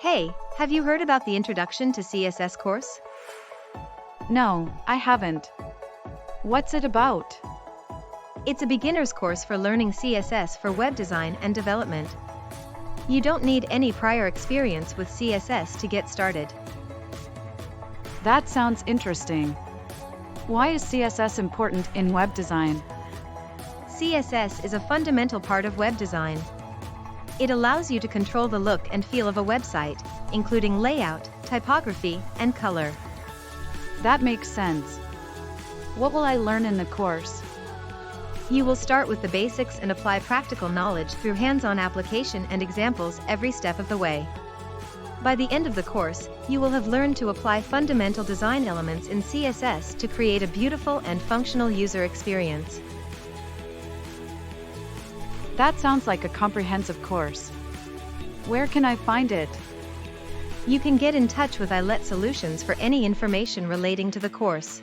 Hey, have you heard about the Introduction to CSS course? No, I haven't. What's it about? It's a beginner's course for learning CSS for web design and development. You don't need any prior experience with CSS to get started. That sounds interesting. Why is CSS important in web design? CSS is a fundamental part of web design. It allows you to control the look and feel of a website, including layout, typography, and color. That makes sense. What will I learn in the course? You will start with the basics and apply practical knowledge through hands-on application and examples every step of the way. By the end of the course, you will have learned to apply fundamental design elements in CSS to create a beautiful and functional user experience. That sounds like a comprehensive course. Where can I find it? You can get in touch with iLet Solutions for any information relating to the course.